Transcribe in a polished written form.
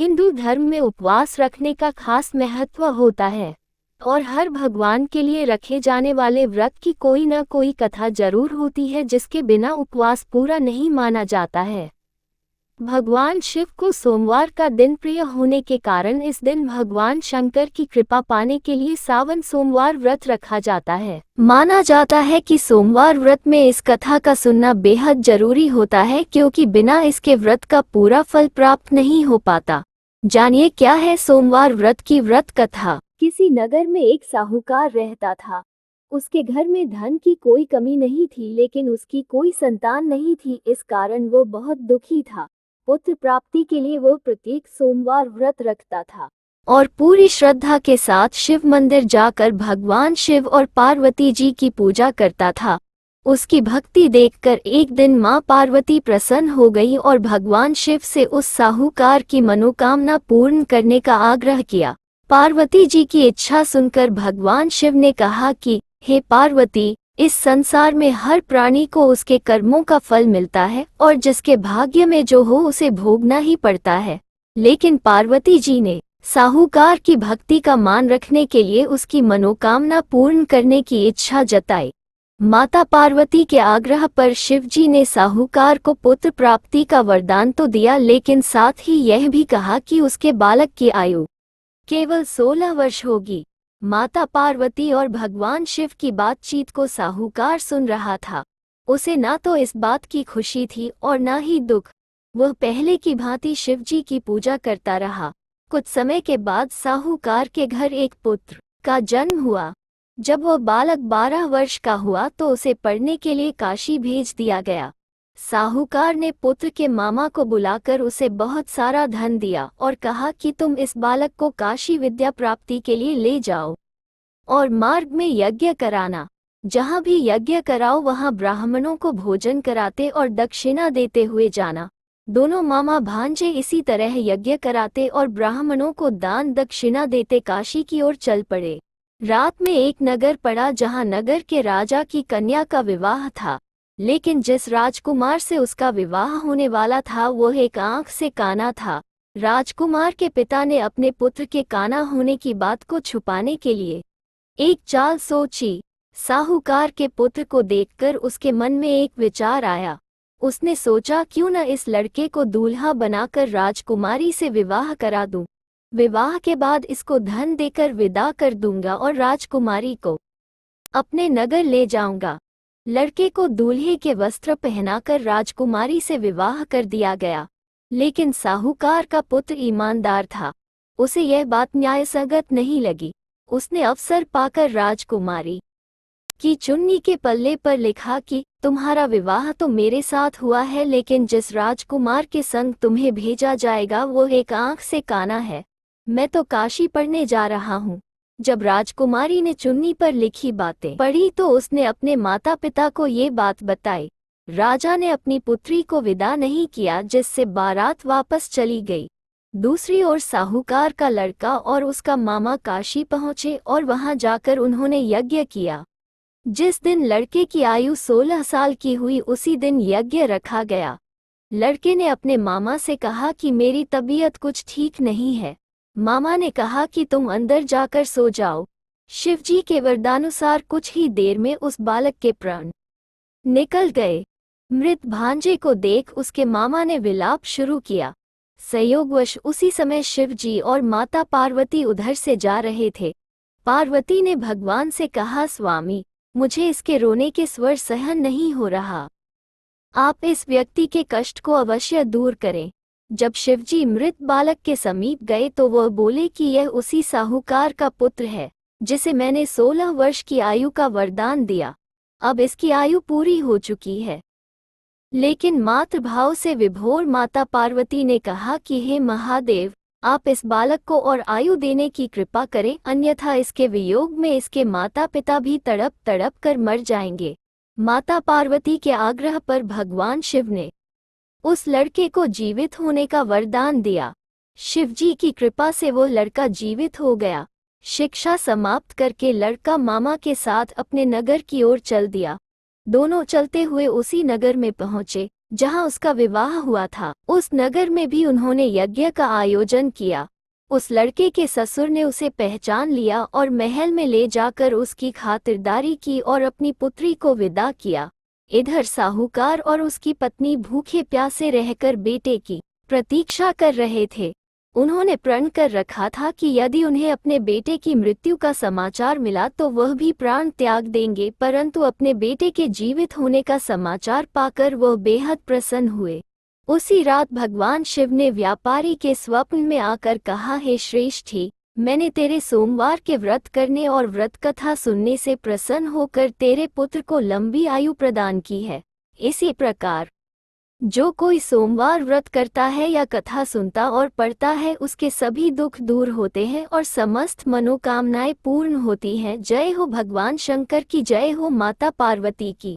हिंदू धर्म में उपवास रखने का खास महत्व होता है और हर भगवान के लिए रखे जाने वाले व्रत की कोई न कोई कथा जरूर होती है जिसके बिना उपवास पूरा नहीं माना जाता है। भगवान शिव को सोमवार का दिन प्रिय होने के कारण इस दिन भगवान शंकर की कृपा पाने के लिए सावन सोमवार व्रत रखा जाता है। माना जाता है कि सोमवार व्रत में इस कथा का सुनना बेहद जरूरी होता है क्योंकि बिना इसके व्रत का पूरा फल प्राप्त नहीं हो पाता। जानिए क्या है सोमवार व्रत की व्रत कथा। किसी नगर में एक साहूकार रहता था। उसके घर में धन की कोई कमी नहीं थी, लेकिन उसकी कोई संतान नहीं थी। इस कारण वो बहुत दुखी था। पुत्र प्राप्ति के लिए वो प्रत्येक सोमवार व्रत रखता था और पूरी श्रद्धा के साथ शिव मंदिर जाकर भगवान शिव और पार्वती जी की पूजा करता था। उसकी भक्ति देखकर एक दिन मां पार्वती प्रसन्न हो गई और भगवान शिव से उस साहूकार की मनोकामना पूर्ण करने का आग्रह किया। पार्वती जी की इच्छा सुनकर भगवान शिव ने कहा कि हे पार्वती, इस संसार में हर प्राणी को उसके कर्मों का फल मिलता है और जिसके भाग्य में जो हो उसे भोगना ही पड़ता है। लेकिन पार्वती जी ने साहूकार की भक्ति का मान रखने के लिए उसकी मनोकामना पूर्ण करने की इच्छा जताई। माता पार्वती के आग्रह पर शिव जी ने साहूकार को पुत्र प्राप्ति का वरदान तो दिया, लेकिन साथ ही यह भी कहा कि उसके बालक की आयु केवल 16 वर्ष होगी। माता पार्वती और भगवान शिव की बातचीत को साहूकार सुन रहा था। उसे ना तो इस बात की खुशी थी और ना ही दुख। वह पहले की भांति शिव जी की पूजा करता रहा। कुछ समय के बाद साहूकार के घर एक पुत्र का जन्म हुआ। जब वह बालक 12 वर्ष का हुआ तो उसे पढ़ने के लिए काशी भेज दिया गया। साहूकार ने पुत्र के मामा को बुलाकर उसे बहुत सारा धन दिया और कहा कि तुम इस बालक को काशी विद्या प्राप्ति के लिए ले जाओ और मार्ग में यज्ञ कराना। जहाँ भी यज्ञ कराओ वहाँ ब्राह्मणों को भोजन कराते और दक्षिणा देते हुए जाना। दोनों मामा भांजे इसी तरह यज्ञ कराते और ब्राह्मणों को दान दक्षिणा देते काशी की ओर चल पड़े। रात में एक नगर पड़ा जहाँ नगर के राजा की कन्या का विवाह था, लेकिन जिस राजकुमार से उसका विवाह होने वाला था वो एक आंख से काना था। राजकुमार के पिता ने अपने पुत्र के काना होने की बात को छुपाने के लिए एक चाल सोची। साहूकार के पुत्र को देखकर उसके मन में एक विचार आया। उसने सोचा क्यों न इस लड़के को दूल्हा बनाकर राजकुमारी से विवाह करा दूं। विवाह के बाद इसको धन देकर विदा कर दूंगा और राजकुमारी को अपने नगर ले जाऊंगा। लड़के को दूल्हे के वस्त्र पहनाकर राजकुमारी से विवाह कर दिया गया। लेकिन साहूकार का पुत्र ईमानदार था। उसे यह बात न्यायसंगत नहीं लगी। उसने अवसर पाकर राजकुमारी की चुन्नी के पल्ले पर लिखा कि तुम्हारा विवाह तो मेरे साथ हुआ है, लेकिन जिस राजकुमार के संग तुम्हें भेजा जाएगा वो एक आंख से काना है। मैं तो काशी पढ़ने जा रहा हूँ। जब राजकुमारी ने चुन्नी पर लिखी बातें पढ़ी तो उसने अपने माता पिता को ये बात बताई। राजा ने अपनी पुत्री को विदा नहीं किया, जिससे बारात वापस चली गई। दूसरी ओर साहूकार का लड़का और उसका मामा काशी पहुंचे और वहां जाकर उन्होंने यज्ञ किया। जिस दिन लड़के की आयु 16 साल की हुई उसी दिन यज्ञ रखा गया। लड़के ने अपने मामा से कहा कि मेरी तबीयत कुछ ठीक नहीं है। मामा ने कहा कि तुम अंदर जाकर सो जाओ। शिवजी के वरदानुसार कुछ ही देर में उस बालक के प्राण निकल गए। मृत भांजे को देख उसके मामा ने विलाप शुरू किया। संयोगवश उसी समय शिवजी और माता पार्वती उधर से जा रहे थे। पार्वती ने भगवान से कहा, स्वामी, मुझे इसके रोने के स्वर सहन नहीं हो रहा। आप इस व्यक्ति के कष्ट को अवश्य दूर करें। जब शिवजी मृत बालक के समीप गए तो वह बोले कि यह उसी साहूकार का पुत्र है जिसे मैंने 16 वर्ष की आयु का वरदान दिया। अब इसकी आयु पूरी हो चुकी है। लेकिन मातृभाव से विभोर माता पार्वती ने कहा कि हे महादेव, आप इस बालक को और आयु देने की कृपा करें, अन्यथा इसके वियोग में इसके माता पिता भी तड़प तड़प कर मर जाएंगे। माता पार्वती के आग्रह पर भगवान शिव ने उस लड़के को जीवित होने का वरदान दिया। शिवजी की कृपा से वो लड़का जीवित हो गया। शिक्षा समाप्त करके लड़का मामा के साथ अपने नगर की ओर चल दिया। दोनों चलते हुए उसी नगर में पहुंचे। जहाँ उसका विवाह हुआ था, उस नगर में भी उन्होंने यज्ञ का आयोजन किया। उस लड़के के ससुर ने उसे पहचान लिया और महल में ले जाकर उसकी खातिरदारी की और अपनी पुत्री को विदा किया। इधर साहूकार और उसकी पत्नी भूखे प्यासे रहकर बेटे की प्रतीक्षा कर रहे थे। उन्होंने प्रण कर रखा था कि यदि उन्हें अपने बेटे की मृत्यु का समाचार मिला तो वह भी प्राण त्याग देंगे, परंतु अपने बेटे के जीवित होने का समाचार पाकर वह बेहद प्रसन्न हुए। उसी रात भगवान शिव ने व्यापारी के स्वप्न में आकर कहा, हे श्रेष्ठी, मैंने तेरे सोमवार के व्रत करने और व्रत कथा सुनने से प्रसन्न होकर तेरे पुत्र को लंबी आयु प्रदान की है। इसी प्रकार जो कोई सोमवार व्रत करता है या कथा सुनता और पढ़ता है, उसके सभी दुख दूर होते हैं और समस्त मनोकामनाएं पूर्ण होती हैं। जय हो भगवान शंकर की, जय हो माता पार्वती की।